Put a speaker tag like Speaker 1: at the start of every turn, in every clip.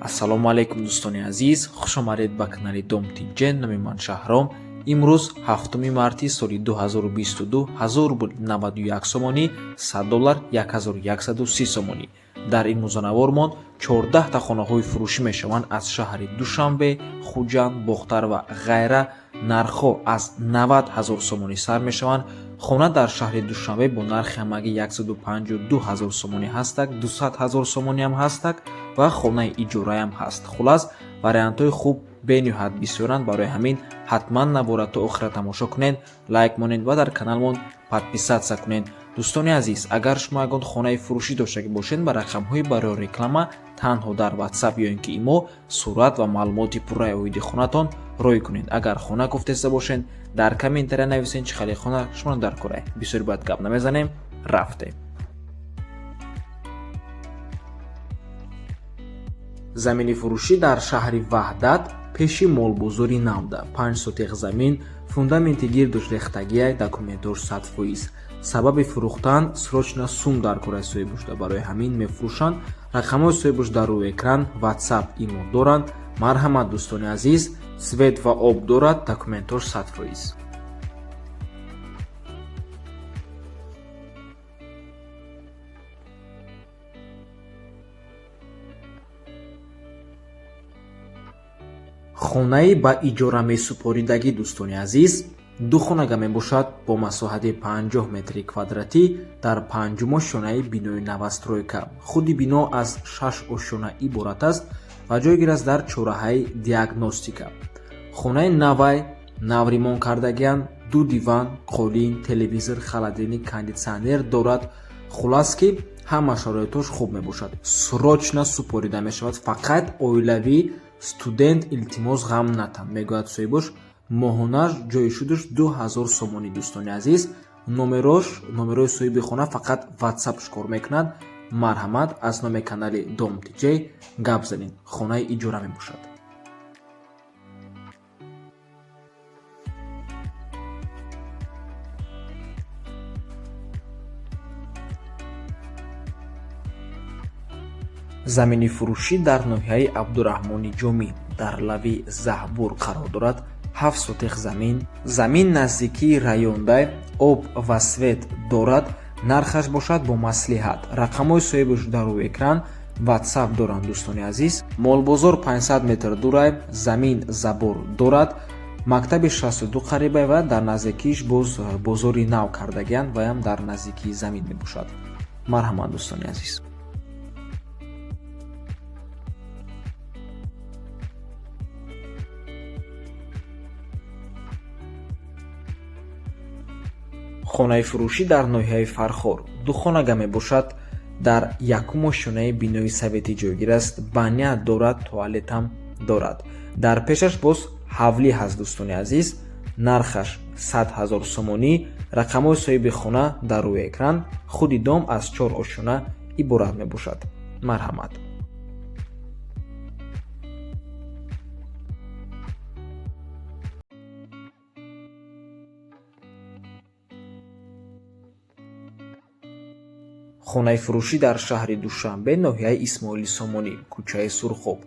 Speaker 1: ассалому алайкум дӯстони азиз, хушомадед ба канали Dom.tj. Номи ман Шаҳром. имрӯз 7 марти соли 2022 1000 рубл 91 сомонӣ, $100 1130 сомонӣ. дар ин музонавормон 14 хонаҳои фурӯшӣ мешаванд аз шаҳри Душанбе, Хуҷанд, Бохтар ва ғайра. нархҳо аз 90 000 сомонӣ сар мешаванд. хона дар шаҳри Душанбе бо нархи ҳамагӣ 152 000 сомонӣ ҳастак, 200 000 сомониам ҳастак ва хонаи иҷораам ҳаст. хулас вариантҳои хуб бениҳоят бисёранд. барои ҳамин ҳатман навора то охира тамошо кунед, лайк монед ва дар каналмон подписатсия кунед. дӯстони азиз, агар шумо ягон хонаи фурӯшӣ доштагӣ бошед, ба рақамҳои барои реклама танҳо дар WhatsApp ё ин ки имо сурат ва маълумоти пурраи оиди хонатон рой кунед. агар хона гуфтеста бошед, дар комментария нависед чӣ хели хона шумо дар кора. бисёр бояд гап намезанем, рафтем. замини фурӯшӣ дар шаҳри Ваҳдат пеши молбозори Навда. 5 сотиқ замин, фундаменти гирдуш рехтагия, документош 100%. сабаби фурӯхтан срочна сум дар кораи соҳибушда. барои ҳамин мефурӯшанд. рақамҳои соҳибуш дар рӯи экран, WhatsApp, имо доранд. марҳамат дӯстони азиз, свет ва об дорад, документош 100%. хонаи ба иҷора месупоридагӣ дӯстони азиз, ду хонага мебошад бо масоҳати 50 метри квадратӣ дар 5 ошонаи бинои навастройка. худи бино аз 6 ошона иборат аст ва ҷойгир аст дар чораҳаи диагностика. хонаи навай навримон кардагиан, ду диван, қолин, телевизор, холодильник, кондитсионер дорад. хулас ки ҳама шароитош хуб мебошад. срочна супорида мешавад. фақат оилавӣ студент илтимос ғам натан, мегӯяд соҳибош. моҳонаш ҷои шудаш 2000 сомонӣ. дӯстони азиз, номерои соҳиби хона фақат WhatsApp кор мекунад. марҳамат, аз номи канали Dom.tj гап занед. хонаи иҷора мебошад. замини фурӯшӣ дар ноҳияи Абдураҳмони Ҷомӣ дар лави Заҳбур қарор дорад. 7 сотиқ замин наздикии райондай, об ва свет дорад. нархаш бошад бо маслиҳат. рақамҳои соҳибуш дар рӯи экран, WhatsApp доранд. дӯстони азиз, молбозор 500 метр дурай, замин забор дорад. мактаби 62 қарибай ва дар наздикииш боз бозори нав кардагиан ваям дар наздикии замин мебошад. марҳамат дӯстони азиз. хонаи фурӯшӣ дар ноҳияи Фархор. ду хонага мебошад. дар якум ошонаи бинои советӣ ҷойгир аст. баня дорад, туалетам дорад. дар пешаш боз ҳавлӣ ҳаст. дӯстони азиз, нархаш 100 000 сомонӣ. рақамҳои соҳиби хона дар рӯи экран. худи дом аз 4 ошона иборат мебошад. марҳамат. хонаи фурӯшӣ дар шаҳри Душанбе, ноҳияи Исмоили Сомонӣ, кӯчаи Сурхоб.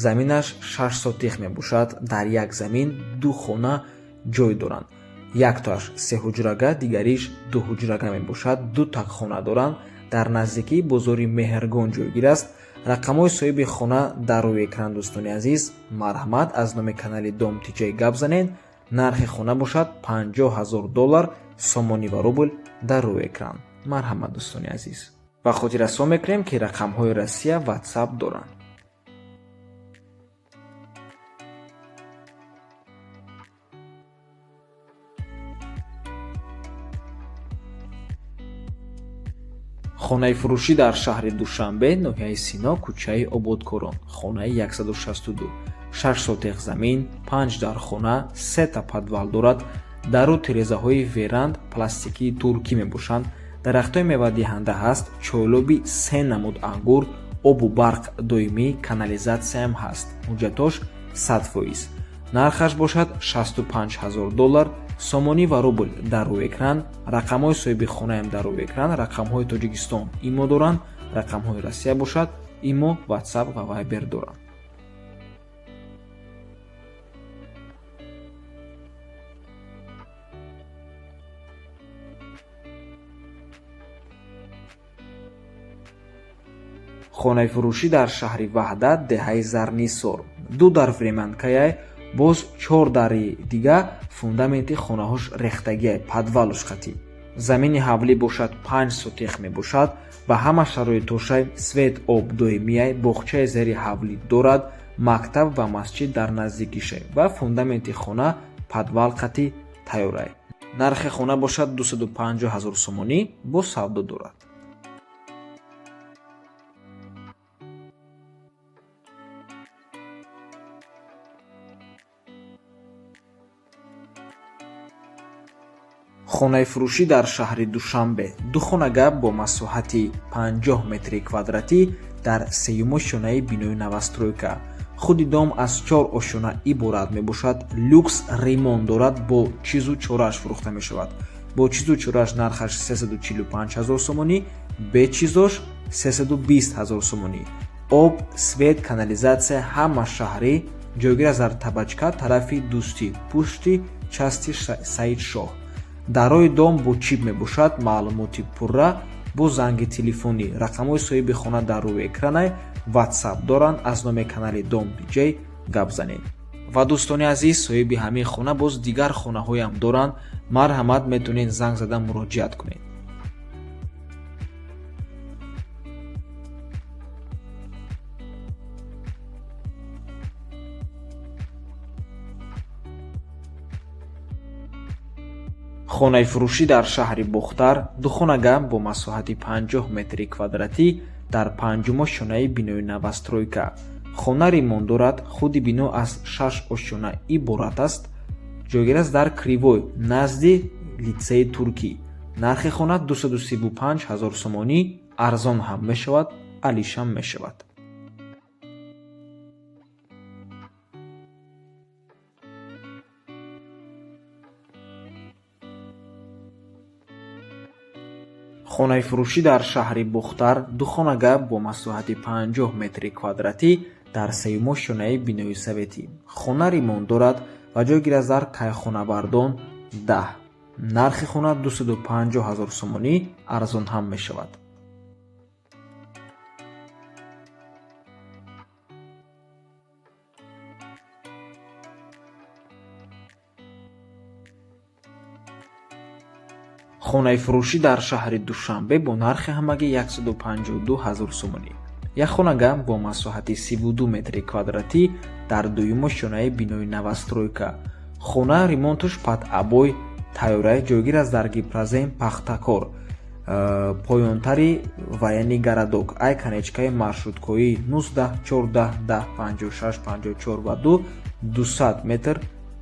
Speaker 1: заминаш 6 сотиқ мебошад. дар як замин ду хона ҷой доранд. яктоаш 3 ҳуҷрага, дигариш 2 ҳуҷрага мебошад. ду тақхона доранд. дар наздикии бозори Меҳргон ҷойгир аст. рақамҳои соҳиби хона дар рӯи экран. дӯстони азиз, марҳамат, аз номи канали Dom.tj гап занед. нархи хона бошад $50,000 сомонӣ ва рубл дар рӯи экран. марҳамат дӯстони азиз. ба хотиррасон мекунем ки рақамҳои Россия WhatsApp доранд. хонаи фурӯшӣ дар шаҳри Душанбе, ноҳияи Сино, кӯчаи Ободкорон. хонаи 162. 6 сотиқ замин, 5 дар хона, 3 та подвал дорад. дару тирезаҳои веранд пластикии туркӣ мебошанд. дарахтҳои мевадиҳанда ҳаст. чойлоби 3 намуд ангур, обу барқ доимӣ, канализатсияам ҳаст. ҳуҷҷатош 100%. нархаш бошад $65,000 сомонӣ ва рубл дар рӯи экран. рақамҳои соҳиби хонаам дар рӯи экран. рақамҳои Тоҷикистон имо доранд. рақамҳои Россия бошад имо, WhatsApp ва Viber доранд. хонаи фурӯшӣ дар шаҳри Ваҳдат, деҳаи Зарнисор. 2 дар Времянкае, боз 4 дари дига фундаменти хонаҳош рехтагие, падвалуш қатӣ. Замини ҳавлӣ бошад 5 сотиқ мебошад. Ба ҳама шароитошай свет, об, доимияй, боғчаи зери ҳавлӣ дорад, мактаб ва масҷид дар наздикишай ва фундаменти хона падвал қатӣ тайёрай. Нархи хона бошад 250 000 сомонӣ, бо савдо дорад. хонаи фурӯшӣ дар шаҳри Душанбе. 2 хонага бо масоҳати 50 метри квадратӣ дар 3 шонаи бинои новостройка. худи дом аз 4 ошона иборат мебошад. Люкс ремонт дорад, бо чизу чорааш фурӯхта мешавад. бо чизу чорааш нархаш 345 000 сомонӣ, бе чизош 320 000 сомонӣ. об, свет, канализатсия ҳама шаҳрӣ, ҷойгир аз дар табачка тарафи дӯстӣ, пушти части Саид Шоҳ. дарои дом бо чип мебошад. маълумоти пурра бо занги телефонӣ. рақамҳои соҳиби хона дар рӯи экранай, ватсап доранд. аз номи канали Дом Диҷей гап занед. ва дӯстони азиз, соҳиби ҳамин хона боз дигар хонаҳоям доранд. марҳамат, метавонед занг зада муроҷиат кунед. хонаи фурӯшӣ дар шаҳри Бухтар. 2 хонага бо масоҳати 50 метри квадратӣ дар 5 шонаи бинои новостройка. хона ремонт дорад. худи бино аз 6 ошона иборат аст. ҷойгир аст дар Кривой, назди литсеи туркӣ. нархи хона 235 000 сомонӣ, арзон ҳам мешавад, алишам мешавад. хонаи фурӯшӣ дар шаҳри Бухтар. 2 хонага бо масоҳати 50 метри квадратӣ дар 3 шонаи бинои советӣ. хона ремонт дорад ва ҷойгир аст дар Кайхонабардон 10. нархи хона 250 000 сомонӣ, арзон ҳам мешавад. хонаи фурӯшӣ дар шаҳри Душанбе бо нархи ҳамагӣ 152 000 сомонӣ. як хонага бо масоҳати 32 метри квадратӣ дар 2 шонаи бинои новостройка. хона ремонтуш падъабой тайёрай, ҷойгир аст дар Гипрозем пахтакор. поёнтари ваяни гарадок, айканечкаи маршруткоӣ 19 14 10 56 54 ва 200 метр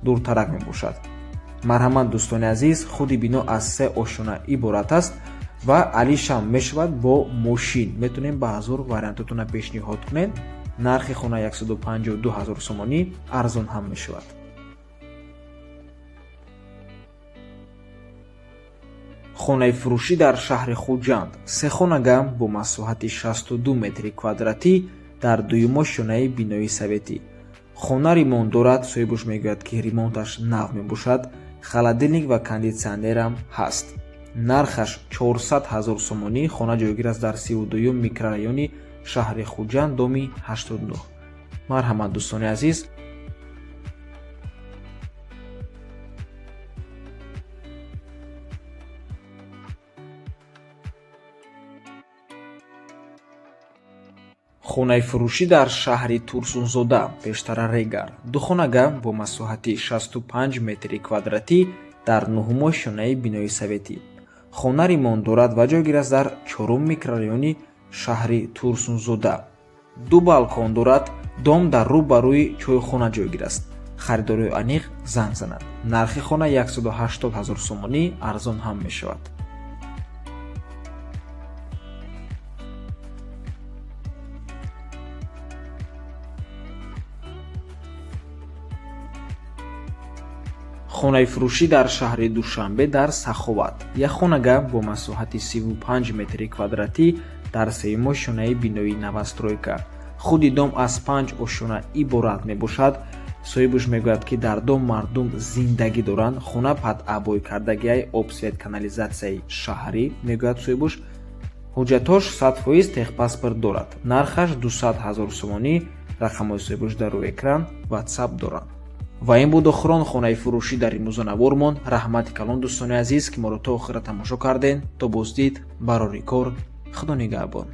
Speaker 1: дуртарак мебошад. марҳамат дӯстони азиз, худи бино аз 3 ошона иборат аст ва алишам мешавад бо мошин. метавонем ба ҳазор вариантотона пешниҳод кунед. нархи хона 152 000 сомонӣ, арзон ҳам мешавад. хонаи фурӯшӣ дар шаҳри Хуҷанд. 3 хонага бо масоҳати 62 метри квадратӣ дар 2 шонаи бинои советӣ. хона ремонт дорад. соҳибуш мегӯяд ки ремонташ нав мебошад. холодильник ва кондитсионерам ҳаст. нархаш 400 000 сомонӣ. хона ҷойгир аст дар 32 микрорайони шаҳри Хуҷанд, доми 89. марҳамат дӯстони азиз, хонаи фурӯшӣ дар шаҳри Турсунзода, пештара Регар. 2 хонага бо масоҳати 65 метри квадратӣ дар 9 шонаи бинои советӣ. хона ремонт дорад ва ҷойгир аст дар 4 микрорайони шаҳри Турсунзода. 2 балкон дорад. дом дар рӯ ба рӯи чойхона ҷойгир аст. харидорои аниқ занг занад. нархи хона 180 000 сомонӣ, арзон ҳам мешавад. хонаи фурӯшӣ дар шаҳри Душанбе дар Саховат. як хонага бо масоҳати 35 метри квадратӣ дар 3 шонаи бинои новостройка. худи дом аз 5 ошона иборат мебошад. соҳибуш мегӯяд ки дар дом мардум зиндагӣ доранд. хона падъабой кардагиай, обсвет, канализатсияи шаҳрӣ мегӯяд соҳибуш. ҳуҷҷатош 100% техпаспорт дорад. Нархаш 200 000 сомонӣ. Рақамҳои сӯебошда рӯи экран WhatsApp доранд. ва ин буд охирон хонаи фурӯшӣ дар имрӯза навормон. Раҳмати калон дӯстони азиз ки моро то охира тамошо карден. То боздид барори кор. худо нигаҳбон.